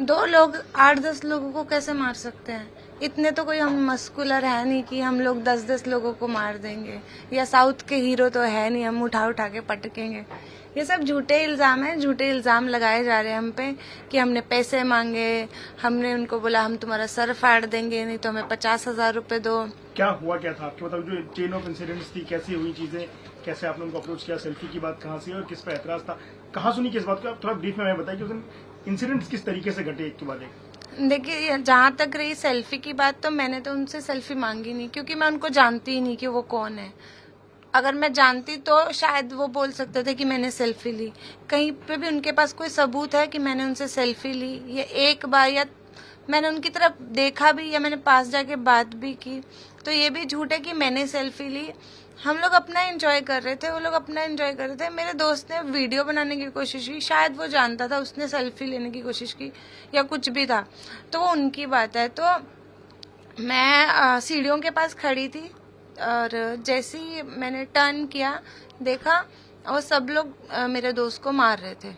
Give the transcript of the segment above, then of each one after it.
दो लोग 8-10 लोगों को कैसे मार सकते हैं? इतने तो कोई हम मस्कुलर है नहीं कि हम लोग 10-10 लोगों को मार देंगे, या साउथ के हीरो तो है नहीं हम उठा उठा के पटकेंगे। ये सब झूठे इल्जाम हैं, झूठे इल्जाम लगाए जा रहे हैं हम पे कि हमने पैसे मांगे, हमने उनको बोला हम तुम्हारा सर फाड़ देंगे, नहीं तो हमें 50,000 रुपए दो। क्या हुआ क्या था आपके, मतलब जो चेन ऑफ इंसिडेंट्स थी, कैसी हुई चीजें, कैसे आपने उनको अप्रोच किया, सेल्फी की बात कहाँ से और किस पर ऐतराज था, कहाँ सुनी किस बात को, आप थोड़ा ब्रीफ में बताइए कि उस दिन इंसिडेंट्स किस तरीके से घटे एक के बाद एक। देखिए, जहाँ तक रही सेल्फी की बात, तो मैंने तो उनसे सेल्फी मांगी नहीं, क्योंकि मैं उनको जानती ही नहीं कि वो कौन है। अगर मैं जानती तो शायद वो बोल सकते थे कि मैंने सेल्फी ली। कहीं पे भी उनके पास कोई सबूत है कि मैंने उनसे सेल्फी ली? ये एक बार या मैंने उनकी तरफ देखा भी, या मैंने पास जाके बात भी की, तो ये भी झूठ है कि मैंने सेल्फी ली। हम लोग अपना एंजॉय कर रहे थे, वो लोग अपना एंजॉय कर रहे थे। मेरे दोस्त ने वीडियो बनाने की कोशिश की, शायद वो जानता था, उसने सेल्फी लेने की कोशिश की या कुछ भी था, तो वो उनकी बात है। तो मैं सीढ़ियों के पास खड़ी थी, और जैसे ही मैंने टर्न किया, देखा और सब लोग मेरे दोस्त को मार रहे थे।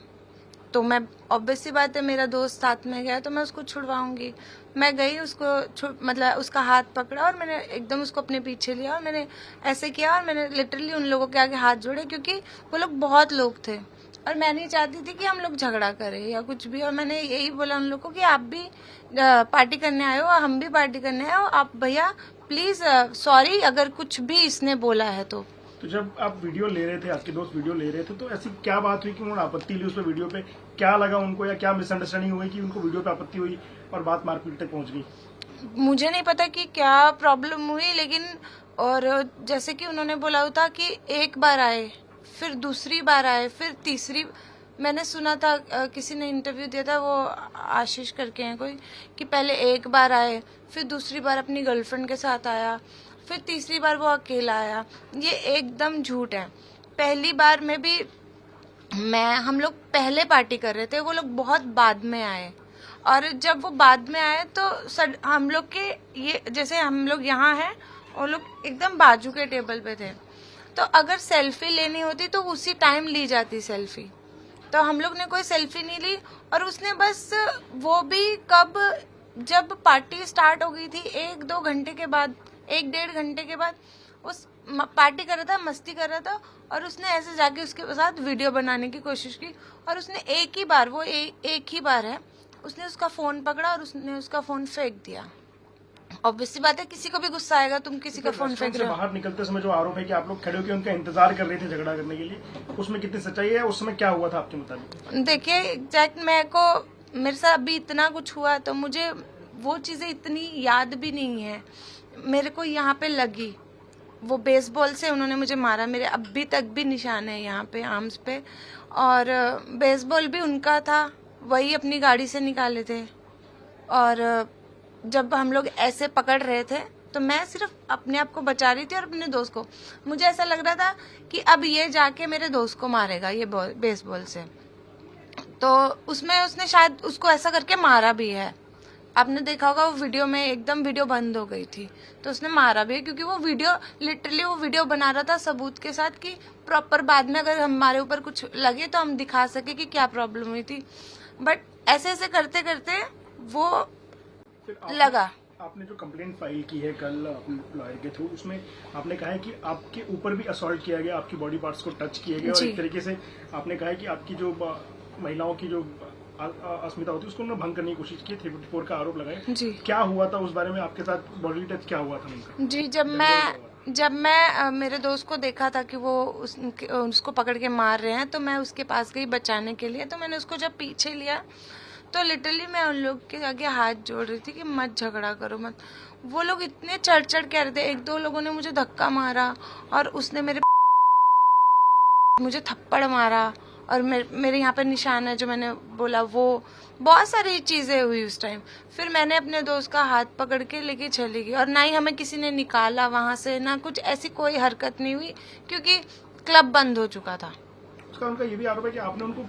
तो मैं, ऑब्वियस सी बात है, मेरा दोस्त साथ में गया तो मैं उसको छुड़वाऊंगी। मैं गई, उसको मतलब उसका हाथ पकड़ा और मैंने एकदम उसको अपने पीछे लिया और मैंने ऐसे किया, और मैंने लिटरली उन लोगों के आगे हाथ जोड़े, क्योंकि वो लोग बहुत लोग थे और मैं नहीं चाहती थी कि हम लोग झगड़ा करें या कुछ भी। और मैंने यही बोला उन लोगों को कि आप भी पार्टी करने आए हो, हम भी पार्टी करने आए हो, आप भैया प्लीज सॉरी अगर कुछ भी इसने बोला है तो। जब आप वीडियो ले रहे थे, आपके दोस्त वीडियो ले रहे थे, तो ऐसी क्या बात हुई कि उन्होंने आपत्ति ली उस पर, वीडियो पे क्या लगा उनको, या क्या मिसअंडरस्टैंडिंग हुई कि उनको वीडियो पे आपत्ति हुई और बात मारपीट तक पहुंच गई? मुझे नहीं पता कि क्या प्रॉब्लम हुई, लेकिन और जैसे कि उन्होंने बोला था कि एक बार आए, फिर दूसरी बार आए, फिर तीसरी। मैंने सुना था, किसी ने इंटरव्यू दिया था, वो आशीष करके हैं कोई, कि पहले एक बार आए, फिर दूसरी बार अपनी गर्लफ्रेंड के साथ आया, फिर तीसरी बार वो अकेला आया। ये एकदम झूठ है। पहली बार में भी हम लोग पहले पार्टी कर रहे थे, वो लोग बहुत बाद में आए, और जब वो बाद में आए तो हम लोग के, ये जैसे हम लोग यहाँ हैं, वो लोग एकदम बाजू के टेबल पे थे। तो अगर सेल्फी लेनी होती तो उसी टाइम ली जाती सेल्फी, तो हम लोग ने कोई सेल्फी नहीं ली। और उसने बस, वो भी कब, जब पार्टी स्टार्ट हो गई थी 1-2 घंटे के बाद, 1-1.5 घंटे के बाद, उस पार्टी कर रहा था, मस्ती कर रहा था, और उसने ऐसे जाके उसके साथ वीडियो बनाने की कोशिश की, और उसने एक ही बार, वो एक ही बार है, उसने उसका फोन पकड़ा और उसने उसका फोन फेंक दिया। ऑब्वियसली बात है, किसी को भी गुस्सा आएगा, तुम किसी का फोन फेंक रहे हो। बाहर निकलते समय जो आरोप है कि आप लोग खड़े होकर उनका इंतजार कर रहे थे झगड़ा करने के लिए, उसमें कितनी सच्चाई है? उस समय क्या हुआ था आपके मुताबिक? देखिए, एग्जैक्ट मेरे साथ अभी इतना कुछ हुआ, तो मुझे वो चीजें इतनी याद भी नहीं है। मेरे को यहाँ पे लगी, वो बेसबॉल से उन्होंने मुझे मारा, मेरे अभी तक भी निशान है यहाँ पे आर्म्स पे, और बेसबॉल भी उनका था, वही अपनी गाड़ी से निकाले थे। और जब हम लोग ऐसे पकड़ रहे थे तो मैं सिर्फ अपने आप को बचा रही थी और अपने दोस्त को। मुझे ऐसा लग रहा था कि अब ये जाके मेरे दोस्त को मारेगा ये बेसबॉल से, तो उसमें उसने शायद उसको ऐसा करके मारा भी है। आपने देखा होगा वो वीडियो में, एकदम वीडियो बंद हो गई थी, तो उसने मारा भी है, क्योंकि वो वीडियो लिटरली वो वीडियो बना रहा था सबूत के साथ, कि प्रॉपर बाद में अगर हमारे ऊपर कुछ लगे तो हम दिखा सके कि क्या प्रॉब्लम हुई थी। बट ऐसे ऐसे करते करते वो लगा। आपने जो कंप्लेंट फाइल की है कल अपने लॉयर के थ्रू, उसमें आपने कहा है कि आपके ऊपर भी असॉल्ट किया गया, आपकी बॉडी पार्ट्स को टच किया गया, और एक तरीके से आपने कहा है कि आपकी जो महिलाओं की जो अस्मिता होती है उसको उन्होंने भंग करने की कोशिश की, 354 का आरोप लगाया जी। क्या हुआ था उस बारे में, आपके साथ बॉडी टच क्या हुआ था उनका? जी, जब मैं मेरे दोस्त को देखा था कि वो उसको पकड़ के मार रहे हैं, तो मैं उसके पास गई बचाने के लिए। तो मैंने उसको जब पीछे लिया तो लिटरली मैं उन लोग के आगे हाथ जोड़ रही थी कि मत झगड़ा करो मत। वो लोग इतने चढ़ चढ़ कह रहे थे, 1-2 लोगों ने मुझे धक्का मारा, और उसने मुझे थप्पड़ मारा, और मेरे यहाँ पे निशान है जो मैंने बोला, वो बहुत सारी चीजें हुई उस टाइम। फिर मैंने अपने दोस्त का हाथ पकड़ के लेके चली गई, और ना ही हमें किसी ने निकाला वहां से, ना कुछ ऐसी कोई हरकत नहीं हुई, क्योंकि क्लब बंद हो चुका था। उसका उनका ये भी आरोप है कि आपने उनको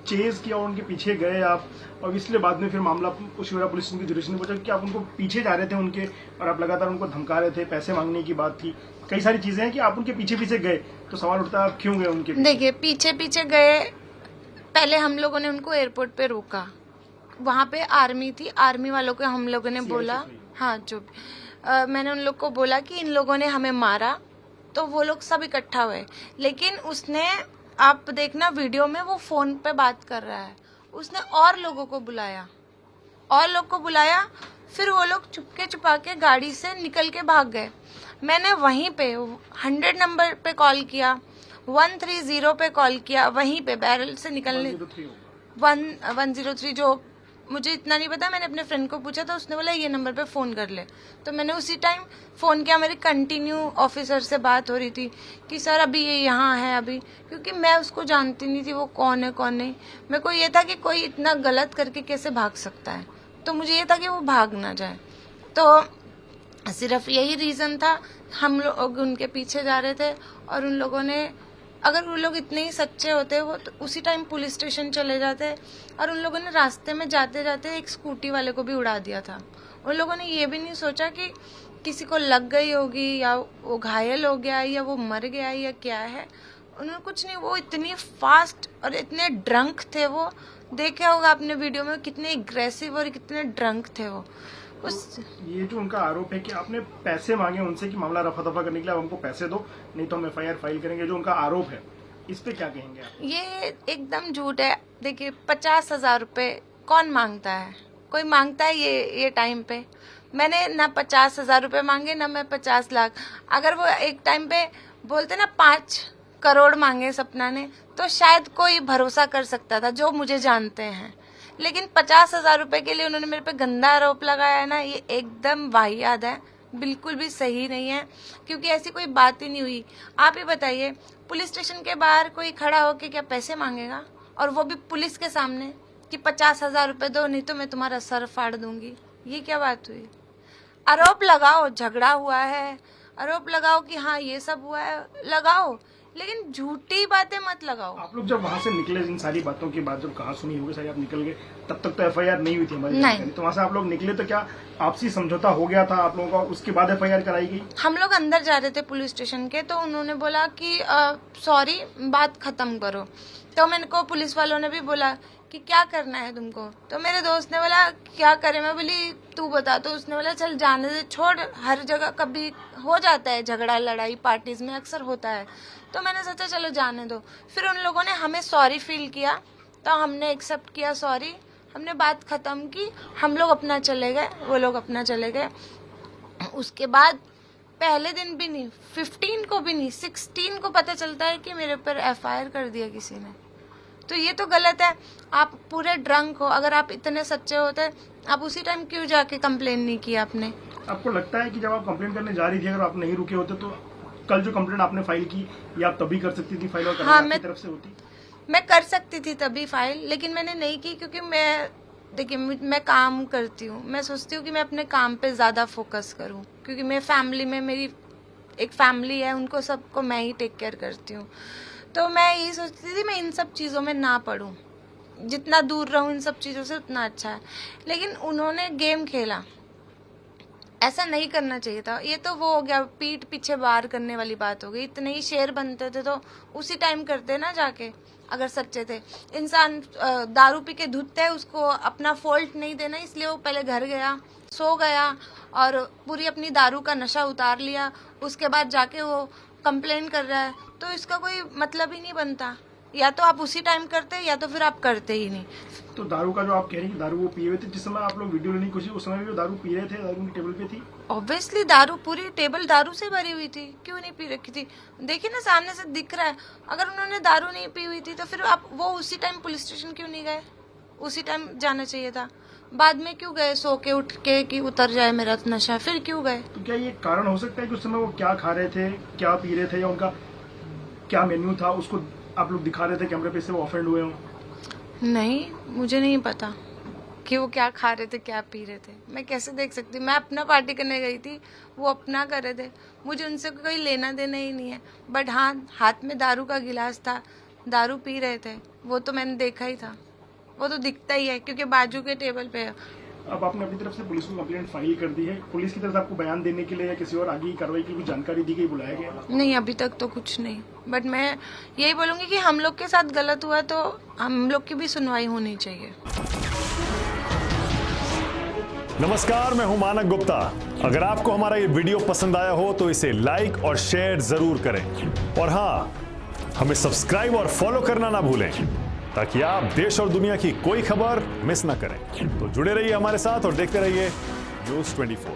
चेज किया और उनके पीछे गए आप, और इसलिए बाद में फिर मामला शिवरा पुलिस की जुडिशल में पहुंचा कि आप उनको पीछे जा रहे थे उनके, और आप लगातार उनको धमका रहे थे, पैसे मांगने की बात थी, कई सारी चीजें हैं कि आप उनके पीछे पीछे गए। तो सवाल उठता है आप क्यों गए उनके पीछे? देखिए, पीछे पीछे गए, पहले हम लोगों ने उनको एयरपोर्ट पे रोका, वहाँ पे आर्मी थी, आर्मी वालों को हम लोगों ने बोला, हाँ जो मैंने उन लोग को बोला कि इन लोगों ने हमें मारा, तो वो लोग सब इकट्ठा हुए। लेकिन उसने, आप देखना वीडियो में, वो फोन पे बात कर रहा है, उसने और लोगों को बुलाया, फिर वो लोग चुपके छुपा के गाड़ी से निकल के भाग गए। मैंने वहीं पे 100 नंबर पे कॉल किया, 130 पे कॉल किया, वहीं पे बैरल से निकलने 103, जो मुझे इतना नहीं पता, मैंने अपने फ्रेंड को पूछा तो उसने बोला ये नंबर पे फोन कर ले। तो मैंने उसी टाइम फोन किया, मेरी कंटिन्यू ऑफिसर से बात हो रही थी कि सर अभी ये यहाँ है अभी, क्योंकि मैं उसको जानती नहीं थी वो कौन है कौन नहीं। मेरे को ये था कि कोई इतना गलत करके कैसे भाग सकता है, तो मुझे ये था कि वो भाग ना जाए। तो सिर्फ यही रीजन था, हम लोग उनके पीछे जा रहे थे और उन लोगों ने, अगर वो लोग इतने ही सच्चे होते वो तो उसी टाइम पुलिस स्टेशन चले जाते। और उन लोगों ने रास्ते में जाते जाते एक स्कूटी वाले को भी उड़ा दिया था। उन लोगों ने ये भी नहीं सोचा कि किसी को लग गई होगी या वो घायल हो गया या वो मर गया या क्या है, उन्होंने कुछ नहीं। वो इतनी फास्ट और इतने ड्रंक थे, वो देखे होगा आपने वीडियो में, कितने एग्रेसिव और कितने ड्रंक थे वो। ये जो उनका आरोप है कि आपने पैसे मांगे उनसे कि मामला रफा दफा करने के लिए, आप हमको पैसे दो नहीं तो हम एफआईआर फाइल करेंगे, जो उनका आरोप है, इस पे क्या कहेंगे आप? ये एकदम झूठ है। देखिए 50,000 रुपए कौन मांगता है, कोई मांगता है ये टाइम पे? मैंने ना 50,000 रुपए मांगे, ना मैं 50 लाख। अगर वो एक टाइम पे बोलते ना 5 करोड़ मांगे सपना ने, तो शायद कोई भरोसा कर सकता था जो मुझे जानते हैं। लेकिन 50,000 रुपए के लिए उन्होंने मेरे पे गंदा आरोप लगाया है ना, ये एकदम वाहियात है, बिल्कुल भी सही नहीं है, क्योंकि ऐसी कोई बात ही नहीं हुई। आप ही बताइए, पुलिस स्टेशन के बाहर कोई खड़ा होके क्या पैसे मांगेगा, और वो भी पुलिस के सामने कि 50,000 रुपए दो नहीं तो मैं तुम्हारा सर फाड़ दूंगी? ये क्या बात हुई? आरोप लगाओ झगड़ा हुआ है, आरोप लगाओ कि हाँ ये सब हुआ है, लगाओ, लेकिन झूठी बातें मत लगाओ। आप लोग जब वहाँ से निकले, इन सारी बातों की बात जब कहा सुनी होगी सारी, आप निकल गए, तब तक तो एफआईआर नहीं हुई थी हमारी जानकारी। तो वहाँ से आप लोग निकले तो क्या आपसी समझौता हो गया था आप लोगों का, उसके बाद एफआईआर कराई गई? हम लोग अंदर जा रहे थे पुलिस स्टेशन के, तो उन्होंने बोला कि सॉरी बात खत्म करो। तो मैंने को पुलिस वालों ने भी बोला कि क्या करना है तुमको, तो मेरे दोस्त ने बोला क्या करे, मैं बोली तू बता। तो उसने बोला चल जाने दे, छोड़, हर जगह कभी हो जाता है झगड़ा लड़ाई, पार्टीज में अक्सर होता है। तो मैंने सोचा चलो जाने दो। फिर उन लोगों ने हमें सॉरी फील किया, तो हमने एक्सेप्ट किया सॉरी, हमने बात खत्म की, हम लोग अपना चले गए, वो लोग अपना चले गए। उसके बाद पहले दिन भी नहीं, 15 को भी नहीं, 16 को पता चलता है कि मेरे ऊपर एफआईआर कर दिया किसी ने। तो ये तो गलत है। आप पूरे ड्रंक हो, अगर आप इतने सच्चे होते आप उसी टाइम क्यों जाके कंप्लेन नहीं किया आपने? आपको लगता है कि जब आप कंप्लेन करने जा रही थी, अगर आप नहीं रुके होते तो कल जो कंप्लेन आपने फाइल की, ये आप तभी कर सकती थी फाइल, और हाँ, आपकी तरफ से होती? मैं कर सकती थी तभी फाइल, लेकिन मैंने नहीं की, क्योंकि मैं काम करती हूँ, मैं सोचती हूँ कि मैं अपने काम पे ज्यादा फोकस करूँ, क्योंकि मैं फैमिली में, मेरी एक फैमिली है, उनको सबको मैं ही टेक केयर करती हूँ। तो मैं यही सोचती थी मैं इन सब चीज़ों में ना पढूं, जितना दूर रहूं इन सब चीज़ों से उतना अच्छा है। लेकिन उन्होंने गेम खेला, ऐसा नहीं करना चाहिए था। ये तो वो हो गया, पीठ पीछे वार करने वाली बात हो गई। इतने ही शेर बनते थे तो उसी टाइम करते ना जाके, अगर सच्चे थे। इंसान दारू पी के धुतता है, उसको अपना फॉल्ट नहीं देना, इसलिए वो पहले घर गया, सो गया और पूरी अपनी दारू का नशा उतार लिया, उसके बाद जाके वो कंप्लेन कर रहा है। तो इसका कोई मतलब ही नहीं बनता, या तो आप उसी टाइम करते या तो फिर आप करते ही नहीं। तो दारू का जो आप कह रही हैं दारू वो पिए हुए थे, जिस समय आप लोग वीडियो लेने की कोशिश, उस समय भी वो दारू पी रहे थे, दारू की टेबल पे थी? ऑब्वियसली दारू, पूरी टेबल दारू से भरी हुई थी, क्यों नहीं पी रखी थी? देखिए ना सामने से दिख रहा है। अगर उन्होंने दारू नहीं पी हुई थी तो फिर आप वो उसी टाइम पुलिस स्टेशन क्यों नहीं गए? उसी टाइम जाना चाहिए था। बाद में क्यों गए सो के उठ के कि उतर जाए मेरा नशा, फिर क्यों गए? तो क्या ये कारण हो सकता है कि उस समय वो क्या खा रहे थे, क्या पी रहे थे, या उनका क्या मेन्यू था, उसको आप लोग दिखा रहे थे कैमरे पे, से वो ऑफेंड हुए हों? नहीं, मुझे नहीं पता कि वो क्या खा रहे थे क्या पी रहे थे, मैं कैसे देख सकती? मैं अपना पार्टी करने गई थी, वो अपना कर रहे थे, मुझे उनसे कोई लेना देना ही नहीं है। बट हाँ, हाथ में दारू का गिलास था, दारू पी रहे थे, वो तो मैंने देखा ही था, वो तो दिखता ही है क्योंकि बाजू के टेबल पे है। अब आपने अपनी तरफ से पुलिस को कंप्लेंट फाइल कर दी है, पुलिस की तरफ से आपको बयान देने के लिए या किसी और आगे की कार्रवाई की कुछ जानकारी दी गई, बुलाया गया? नहीं, अभी तक तो कुछ नहीं, बट मैं यही बोलूंगी कि हम लोग के साथ गलत हुआ तो हम लोग की भी सुनवाई होनी चाहिए। नमस्कार, मैं हूं मानक गुप्ता। अगर आपको हमारा ये वीडियो पसंद आया हो तो इसे लाइक और शेयर जरूर करें और हां, हमें सब्सक्राइब और फॉलो करना ना भूलें ताकि आप देश और दुनिया की कोई खबर मिस ना करें। तो जुड़े रहिए हमारे साथ और देखते रहिए न्यूज़ 24।